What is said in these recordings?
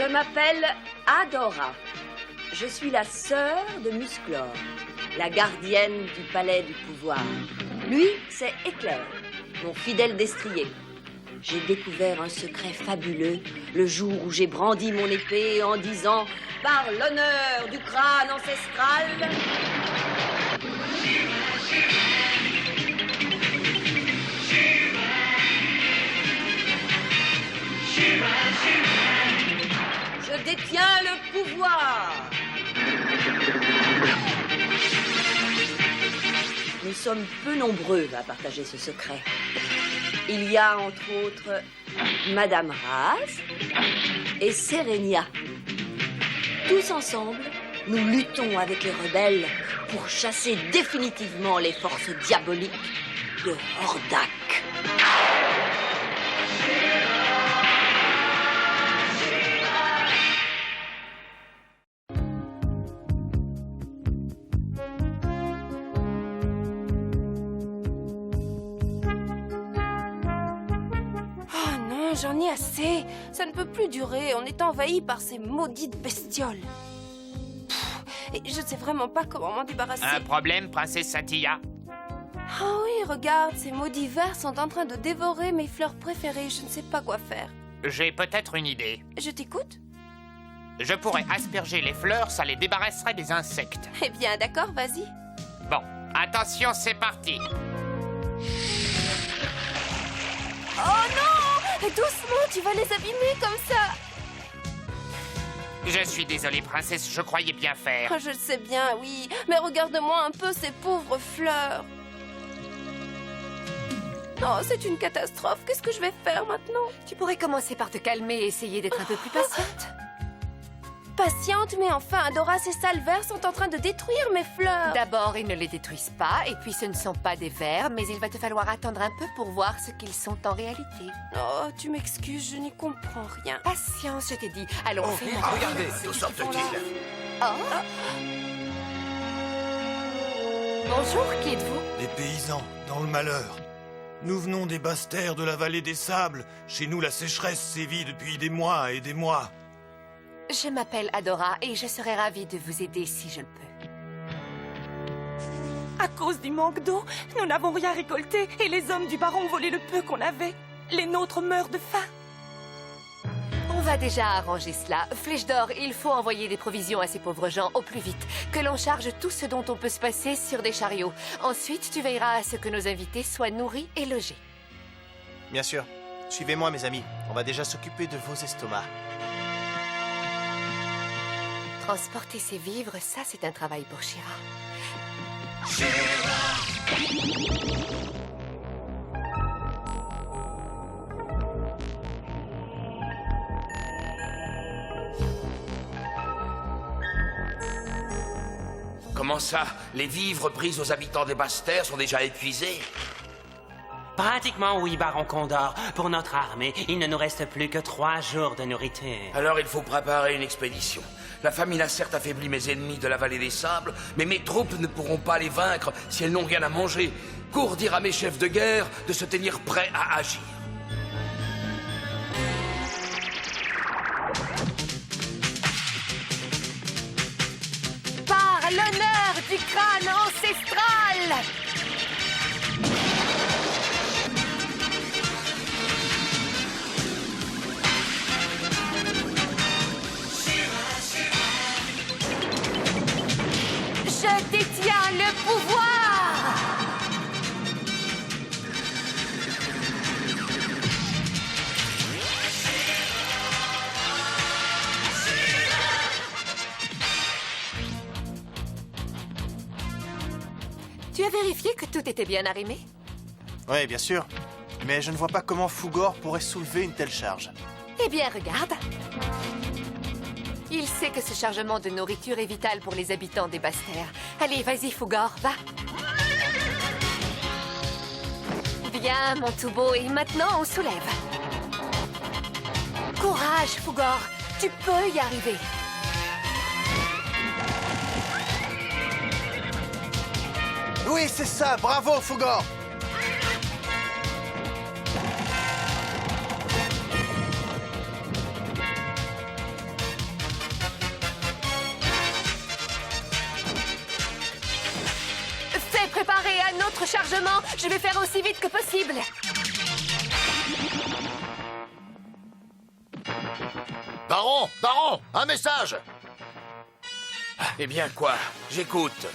Je m'appelle Adora. Je suis la sœur de Musclor, la gardienne du palais du pouvoir. Lui, c'est Éclair, mon fidèle destrier. J'ai découvert un secret fabuleux le jour où j'ai brandi mon épée en disant « Par l'honneur du crâne ancestral », je détiens le pouvoir. Nous sommes peu nombreux à partager ce secret. Il y a entre autres Madame Raz et Serenia. Tous ensemble, nous luttons avec les rebelles pour chasser définitivement les forces diaboliques de Hordak. J'en ai assez. Ça ne peut plus durer. On est envahi par ces maudites bestioles. Et je ne sais vraiment pas comment m'en débarrasser. Un problème, princesse Satya? Ah oui, regarde, ces maudits vers sont en train de dévorer mes fleurs préférées. Je ne sais pas quoi faire. J'ai peut-être une idée. Je t'écoute? Je pourrais asperger les fleurs, ça les débarrasserait des insectes. Eh bien, d'accord, vas-y. Bon, attention, c'est parti. Oh non! Doucement, tu vas les abîmer comme ça. Je suis désolé, princesse, je croyais bien faire. Oh, je le sais bien, oui. Mais regarde-moi un peu ces pauvres fleurs. Oh, c'est une catastrophe. Qu'est-ce que je vais faire maintenant? Tu pourrais commencer par te calmer et essayer d'être un peu plus patiente. Patiente, mais enfin, Adora, ces sales vers sont en train de détruire mes fleurs. D'abord, ils ne les détruisent pas, et puis ce ne sont pas des vers, mais il va te falloir attendre un peu pour voir ce qu'ils sont en réalité. Oh, tu m'excuses, je n'y comprends rien. Patience, je t'ai dit. Allons, fais-moi. Regardez, d'où sortent-ils? Bonjour, qui êtes-vous? Les paysans, dans le malheur. Nous venons des basses terres de la vallée des sables. Chez nous, la sécheresse sévit depuis des mois et des mois. Je m'appelle Adora et je serais ravie de vous aider si je le peux. À cause du manque d'eau, nous n'avons rien récolté et les hommes du baron ont volé le peu qu'on avait. Les nôtres meurent de faim. On va déjà arranger cela. Flèche d'or, il faut envoyer des provisions à ces pauvres gens au plus vite. Que l'on charge tout ce dont on peut se passer sur des chariots. Ensuite, tu veilleras à ce que nos invités soient nourris et logés. Bien sûr. Suivez-moi, mes amis. On va déjà s'occuper de vos estomacs. Transporter ces vivres, ça c'est un travail pour Shira. Comment ça? Les vivres pris aux habitants des basses-terres sont déjà épuisés? Pratiquement oui, baron Condor. Pour notre armée, il ne nous reste plus que 3 jours de nourriture. Alors il faut préparer une expédition. La famine a certes affaibli mes ennemis de la vallée des sables, mais mes troupes ne pourront pas les vaincre si elles n'ont rien à manger. Cours dire à mes chefs de guerre de se tenir prêts à agir. Par l'honneur du crâne ancestral! Je détiens le pouvoir! Tu as vérifié que tout était bien arrimé? Oui, bien sûr. Mais je ne vois pas comment Fougor pourrait soulever une telle charge. Eh bien, regarde. Il sait que ce chargement de nourriture est vital pour les habitants des basses-terres. Allez, vas-y, Fougor, va. Bien, mon tout beau, et maintenant on soulève. Courage, Fougor, tu peux y arriver. Oui, c'est ça. Bravo, Fougor. votre chargement. Je vais faire aussi vite que possible. Baron, un message. Eh bien quoi? J'écoute.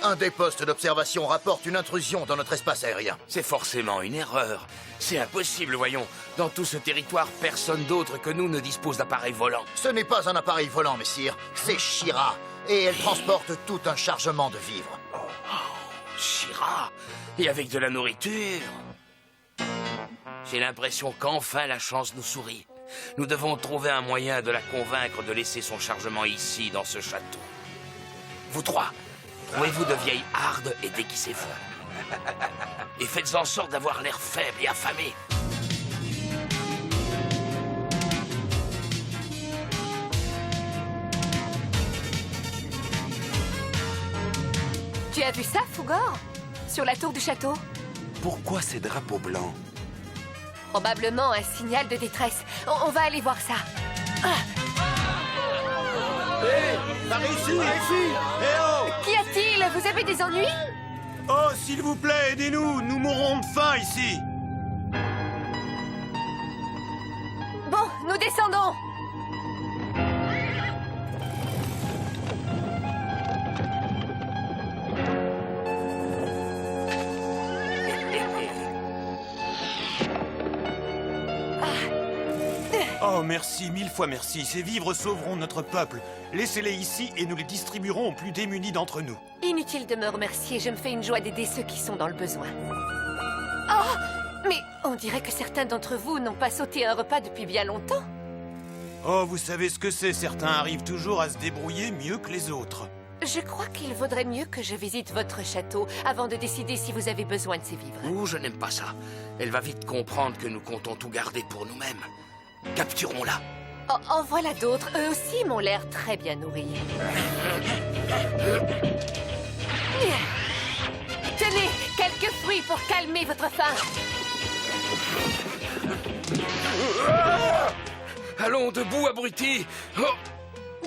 Un des postes d'observation rapporte une intrusion dans notre espace aérien. C'est forcément une erreur. C'est impossible, voyons. Dans tout ce territoire, personne d'autre que nous ne dispose d'appareils volants. Ce n'est pas un appareil volant, messire, c'est Shira. Et elle transporte tout un chargement de vivres. Shira! Et avec de la nourriture? J'ai l'impression qu'enfin la chance nous sourit. Nous devons trouver un moyen de la convaincre de laisser son chargement ici, dans ce château. Vous trois, trouvez-vous de vieilles hardes et déguisez-vous. Et faites en sorte d'avoir l'air faible et affamé. Tu as vu ça, Fougor? Sur la tour du château? Pourquoi ces drapeaux blancs? Probablement un signal de détresse. On va aller voir ça. Par ici, Eh oh! Qu'y a-t-il? Vous avez des ennuis? Oh, s'il vous plaît, aidez-nous! Nous mourrons de faim ici! Bon, nous descendons. Oh, merci, 1000 fois merci. Ces vivres sauveront notre peuple. Laissez-les ici et nous les distribuerons aux plus démunis d'entre nous. Inutile de me remercier, je me fais une joie d'aider ceux qui sont dans le besoin. Oh! Mais on dirait que certains d'entre vous n'ont pas sauté un repas depuis bien longtemps. Oh, vous savez ce que c'est, certains arrivent toujours à se débrouiller mieux que les autres. Je crois qu'il vaudrait mieux que je visite votre château avant de décider si vous avez besoin de ces vivres. Ouh, je n'aime pas ça. Elle va vite comprendre que nous comptons tout garder pour nous-mêmes. Capturons-la. Oh, en voilà d'autres. Eux aussi m'ont l'air très bien nourris. Tenez, quelques fruits pour calmer votre faim. Allons, debout, abrutis. Oh.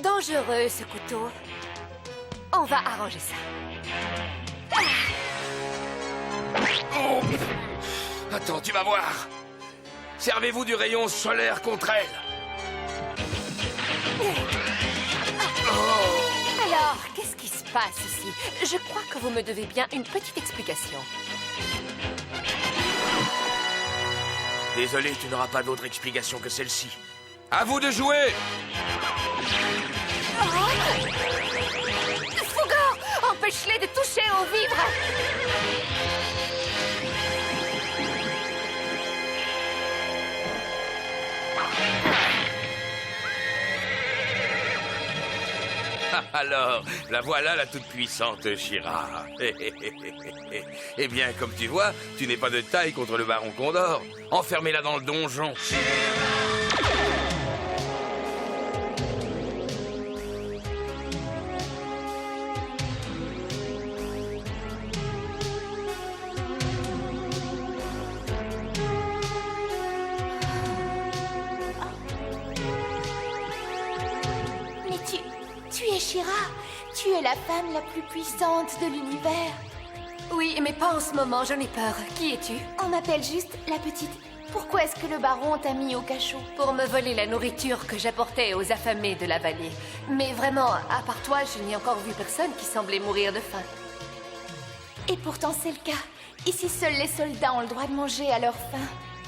Dangereux, ce couteau. On va arranger ça. Oh. Attends, tu vas voir. Servez-vous du rayon solaire contre elle. Alors, qu'est-ce qui se passe ici? Je crois que vous me devez bien une petite explication. Désolé, tu n'auras pas d'autre explication que celle-ci. À vous de jouer. Fougor, empêche-les de toucher aux vivres. Alors, la voilà la toute-puissante Shira. Eh bien, comme tu vois, tu n'es pas de taille contre le baron Condor. Enfermez-la dans le donjon. Mais tu es Shira. Tu es la femme la plus puissante de l'univers. Oui, mais pas en ce moment, j'en ai peur. Qui es-tu? On m'appelle juste la petite. Pourquoi est-ce que le baron t'a mis au cachot? Pour me voler la nourriture que j'apportais aux affamés de la vallée. Mais vraiment, à part toi, je n'ai encore vu personne qui semblait mourir de faim. Et pourtant c'est le cas. Ici, seuls les soldats ont le droit de manger à leur faim.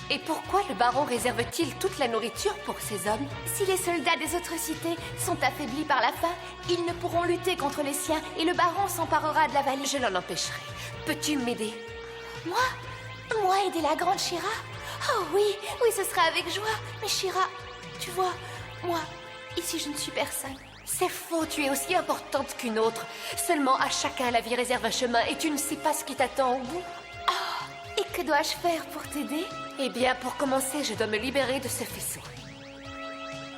Et pourquoi le baron réserve-t-il toute la nourriture pour ces hommes? Si les soldats des autres cités sont affaiblis par la faim, ils ne pourront lutter contre les siens et le baron s'emparera de la vallée. Je l'en empêcherai. Peux-tu m'aider? Moi aider la grande Shira? Oh oui, ce sera avec joie. Mais Shira, tu vois, moi, ici je ne suis personne. C'est faux, tu es aussi importante qu'une autre. Seulement à chacun la vie réserve un chemin et tu ne sais pas ce qui t'attend au bout. Et que dois-je faire pour t'aider? Eh bien, pour commencer, je dois me libérer de ce faisceau.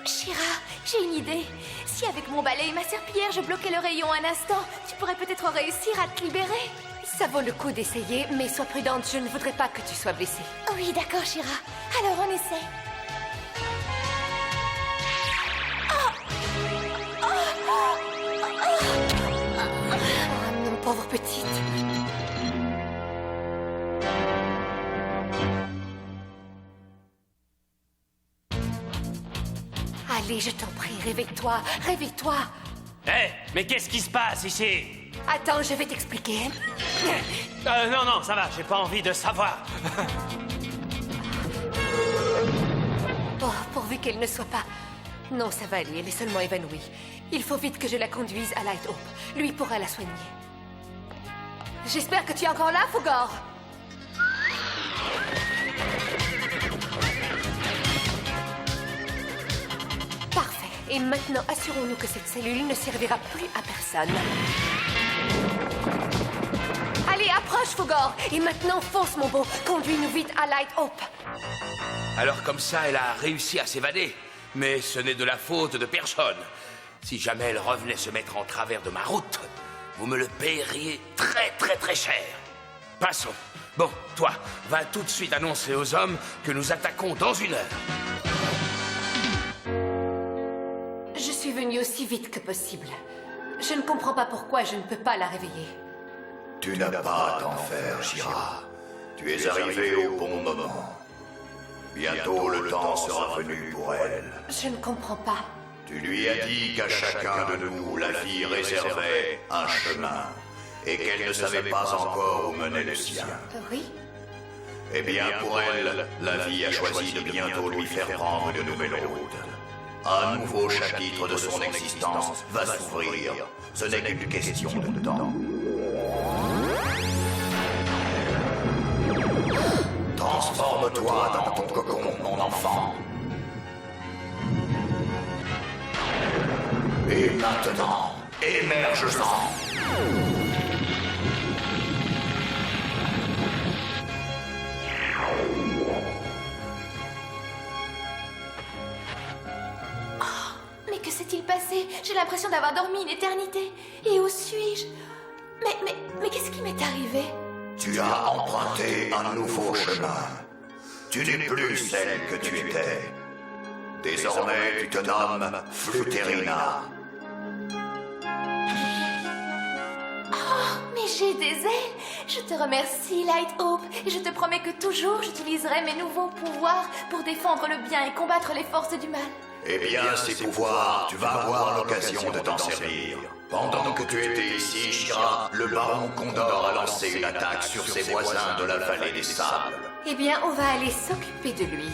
Shira, j'ai une idée. Si avec mon balai et ma serpillière, je bloquais le rayon un instant, tu pourrais peut-être réussir à te libérer. Ça vaut le coup d'essayer, mais sois prudente, je ne voudrais pas que tu sois blessée. Oui, d'accord, Shira. Alors, on essaie. Mon pauvre petite. Allez, je t'en prie, réveille-toi, réveille-toi. Hé, mais qu'est-ce qui se passe ici? Attends, je vais t'expliquer. Non, non, ça va, j'ai pas envie de savoir. Oh, pourvu qu'elle ne soit pas... Non, ça va aller, elle est seulement évanouie. Il faut vite que je la conduise à Light Hope. Lui pourra la soigner. J'espère que tu es encore là, Fugor. Parfait. Et maintenant, assurons-nous que cette cellule ne servira plus à personne. Allez, approche, Fugor. Et maintenant, fonce, mon beau. Conduis-nous vite à Light Hope. Alors comme ça, elle a réussi à s'évader. Mais ce n'est de la faute de personne. Si jamais elle revenait se mettre en travers de ma route, vous me le paieriez très très très cher. Passons. Bon, toi, va tout de suite annoncer aux hommes que nous attaquons dans 1 heure. Je suis venue aussi vite que possible. Je ne comprends pas pourquoi je ne peux pas la réveiller. Tu n'as pas à t'en faire, Shira. Tu es arrivé au bon moment. Bientôt le temps sera venu pour elle. Je ne comprends pas. Tu lui as dit qu'à chacun de nous, la vie réservait un chemin, et qu'elle ne savait pas encore où menait le sien. Oui? Eh bien, pour elle, la vie a choisi de bientôt lui faire prendre de nouvelles routes. Un nouveau chapitre de son existence va s'ouvrir. Ce n'est qu'une question de temps. Transforme-toi dans ton cocon, mon enfant. Et maintenant, émerge-en. Mais que s'est-il passé? J'ai l'impression d'avoir dormi une éternité. Et où suis-je? Mais qu'est-ce qui m'est arrivé? Tu as emprunté un nouveau chemin. Tu n'es plus celle que tu étais. Désormais, tu te nommes Fluterina. Oh, mais j'ai des ailes. Je te remercie, Light Hope. Et je te promets que toujours j'utiliserai mes nouveaux pouvoirs pour défendre le bien et combattre les forces du mal. Eh bien, ces pouvoirs, tu vas avoir l'occasion de t'en servir. Pendant que tu étais ici, Shira, le baron Condor a lancé une attaque sur ses voisins de la vallée des sables. Eh bien, on va aller s'occuper de lui.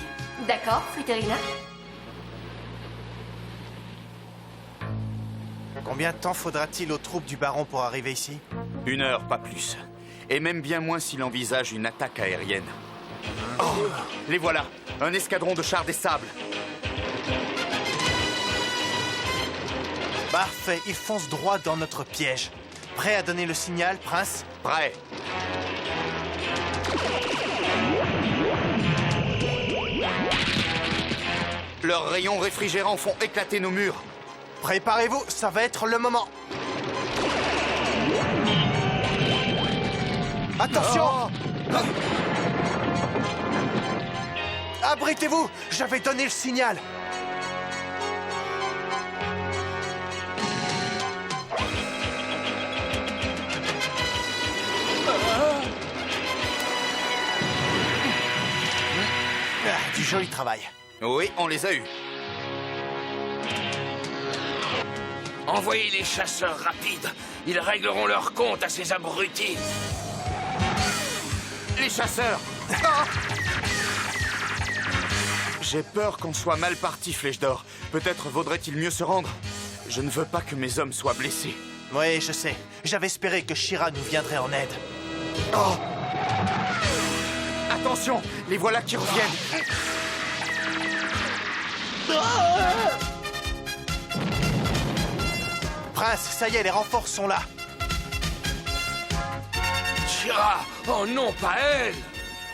D'accord, Fluterina? Combien de temps faudra-t-il aux troupes du baron pour arriver ici? 1 heure, pas plus. Et même bien moins s'il envisage une attaque aérienne. Oh, les voilà, un escadron de chars des sables. Parfait, ils foncent droit dans notre piège. Prêt à donner le signal, Prince? Prêt. Leurs rayons réfrigérants font éclater nos murs. Préparez-vous, ça va être le moment. Attention! Abritez-vous, j'avais donné le signal. Du joli travail. Oui, on les a eus. Envoyez les chasseurs rapides. Ils régleront leur compte à ces abrutis. Les chasseurs! Ah! J'ai peur qu'on soit mal parti, Flèche d'Or. Peut-être vaudrait-il mieux se rendre. Je ne veux pas que mes hommes soient blessés. Oui, je sais. J'avais espéré que Shira nous viendrait en aide. Oh! Attention, les voilà qui reviennent. Prince, ça y est, les renforts sont là. Shira! Oh non, pas elle!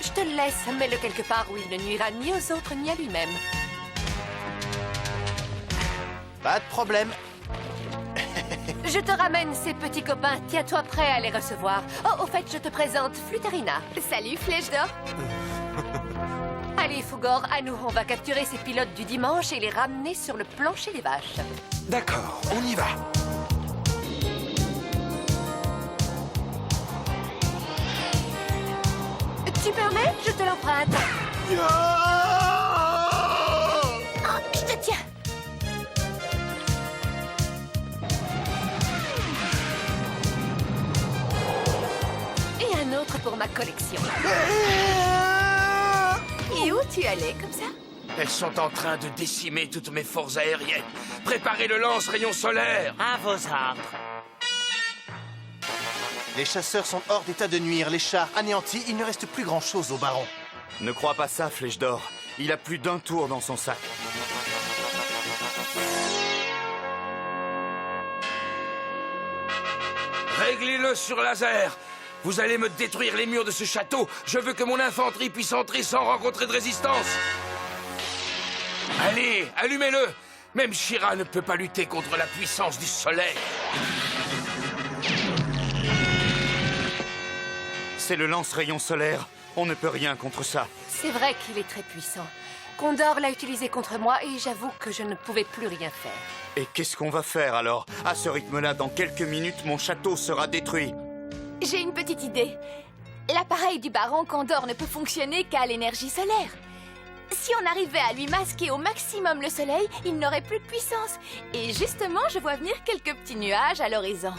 Je te le laisse, mets-le quelque part où il ne nuira ni aux autres ni à lui-même. Pas de problème. Je te ramène ces petits copains. Tiens-toi prêt à les recevoir. Oh, au fait, je te présente Fluterina. Salut, Flèche d'Or. Allez, Fugor, à nous. On va capturer ces pilotes du dimanche et les ramener sur le plancher des vaches. D'accord, on y va. Tu permets? Je te l'emprunte. Oh, je te tiens. ma collection. Et où tu allais comme ça? Elles sont en train de décimer toutes mes forces aériennes. Préparez le lance-rayon solaire. À vos ordres. Les chasseurs sont hors d'état de nuire, les chars anéantis, il ne reste plus grand-chose au baron. Ne crois pas ça, Flèche d'Or. Il a plus d'un tour dans son sac. Réglez-le sur laser. Vous allez me détruire les murs de ce château. Je veux que mon infanterie puisse entrer sans rencontrer de résistance. Allez, allumez-le. Même She-Ra ne peut pas lutter contre la puissance du soleil. C'est le lance-rayon solaire. On ne peut rien contre ça. C'est vrai qu'il est très puissant. Condor l'a utilisé contre moi et j'avoue que je ne pouvais plus rien faire. Et qu'est-ce qu'on va faire alors? À ce rythme-là, dans quelques minutes, mon château sera détruit. J'ai une petite idée. L'appareil du baron Condor ne peut fonctionner qu'à l'énergie solaire. Si on arrivait à lui masquer au maximum le soleil, il n'aurait plus de puissance. Et justement, je vois venir quelques petits nuages à l'horizon.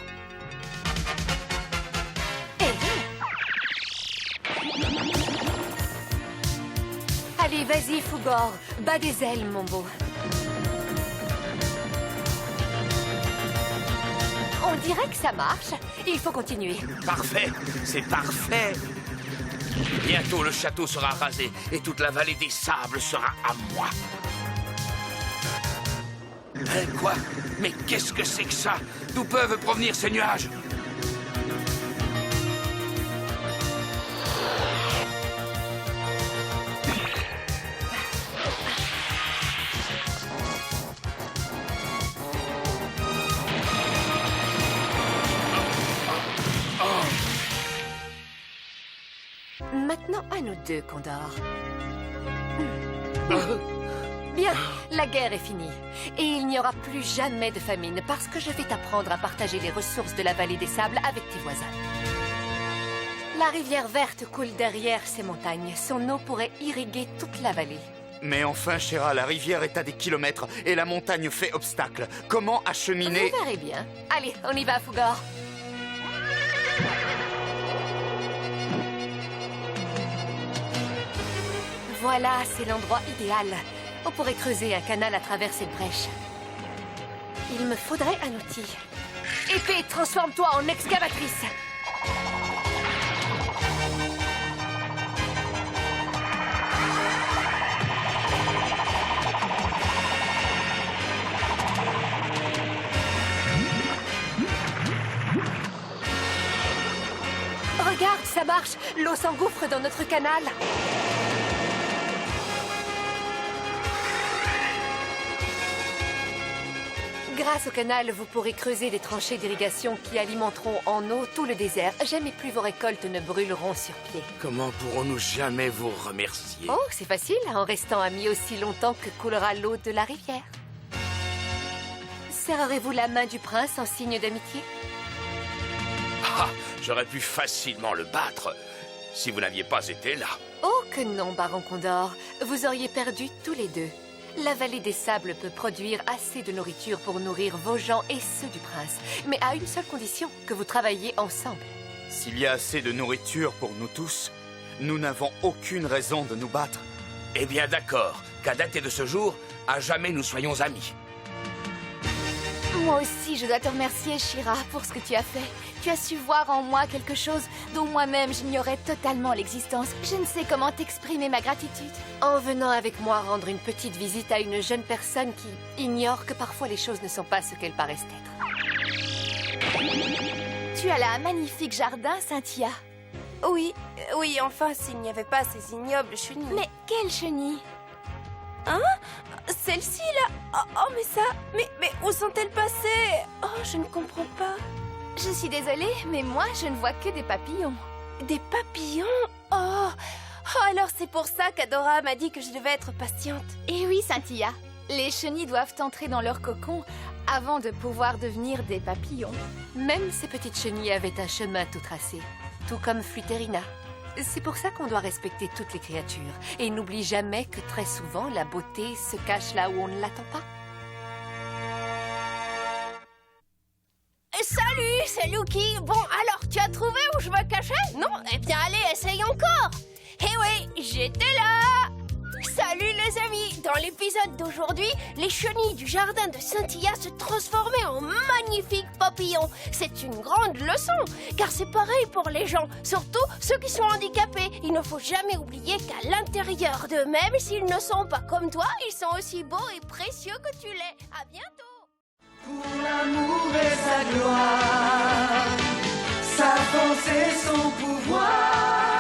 Allez, vas-y, Fugor. Bats des ailes, mon beau. On dirait que ça marche. Il faut continuer. Parfait, c'est parfait. Bientôt, le château sera rasé et toute la vallée des sables sera à moi. Hein, quoi? Mais qu'est-ce que c'est que ça? D'où peuvent provenir ces nuages? Maintenant, à nous deux, Condor. Bien, la guerre est finie. Et il n'y aura plus jamais de famine parce que je vais t'apprendre à partager les ressources de la vallée des sables avec tes voisins. La rivière verte coule derrière ces montagnes. Son eau pourrait irriguer toute la vallée. Mais enfin, She-Ra, la rivière est à des kilomètres et la montagne fait obstacle. Comment acheminer... Vous verrez bien. Allez, on y va, Fugor. Voilà, c'est l'endroit idéal. On pourrait creuser un canal à travers cette brèche. Il me faudrait un outil. Épée, transforme-toi en excavatrice. Regarde, ça marche. L'eau s'engouffre dans notre canal. Grâce au canal, vous pourrez creuser des tranchées d'irrigation qui alimenteront en eau tout le désert. Jamais plus vos récoltes ne brûleront sur pied. Comment pourrons-nous jamais vous remercier? Oh, c'est facile, en restant amis aussi longtemps que coulera l'eau de la rivière. Serrerez-vous la main du prince en signe d'amitié? Ah, j'aurais pu facilement le battre si vous n'aviez pas été là. Oh que non, Baron Condor. Vous auriez perdu tous les deux. La vallée des sables peut produire assez de nourriture pour nourrir vos gens et ceux du prince. Mais à une seule condition, que vous travailliez ensemble. S'il y a assez de nourriture pour nous tous, nous n'avons aucune raison de nous battre. Eh bien d'accord, qu'à dater de ce jour, à jamais nous soyons amis. Moi aussi, je dois te remercier, She-Ra, pour ce que tu as fait. Tu as su voir en moi quelque chose dont moi-même j'ignorais totalement l'existence. Je ne sais comment t'exprimer ma gratitude. En venant avec moi rendre une petite visite à une jeune personne qui ignore que parfois les choses ne sont pas ce qu'elles paraissent être. Tu as là un magnifique jardin, Cynthia. Oui, enfin, s'il n'y avait pas ces ignobles chenilles. Mais quelle chenille? Hein? Celle-ci, là? Oh, mais ça... Mais où sont-elles passées? Oh, je ne comprends pas. Je suis désolée, mais moi, je ne vois que des papillons. Des papillons? Oh, alors c'est pour ça qu'Adora m'a dit que je devais être patiente. Eh oui, Cynthia. Les chenilles doivent entrer dans leur cocon avant de pouvoir devenir des papillons. Même ces petites chenilles avaient un chemin tout tracé, tout comme Fluterina. C'est pour ça qu'on doit respecter toutes les créatures. Et n'oublie jamais que très souvent, la beauté se cache là où on ne l'attend pas. Salut, c'est Lucky. Bon, alors Tu as trouvé où je me cachais? Non? Eh bien, allez, essaye encore. Eh oui, j'étais là. Salut les amis. Dans l'épisode d'aujourd'hui, les chenilles du jardin de Cynthia se transformaient en magnifiques papillons. C'est une grande leçon, car c'est pareil pour les gens, surtout ceux qui sont handicapés. Il ne faut jamais oublier qu'à l'intérieur d'eux-mêmes, s'ils ne sont pas comme toi, ils sont aussi beaux et précieux que tu l'es. À bientôt. Pour l'amour et sa gloire, sa force et son pouvoir.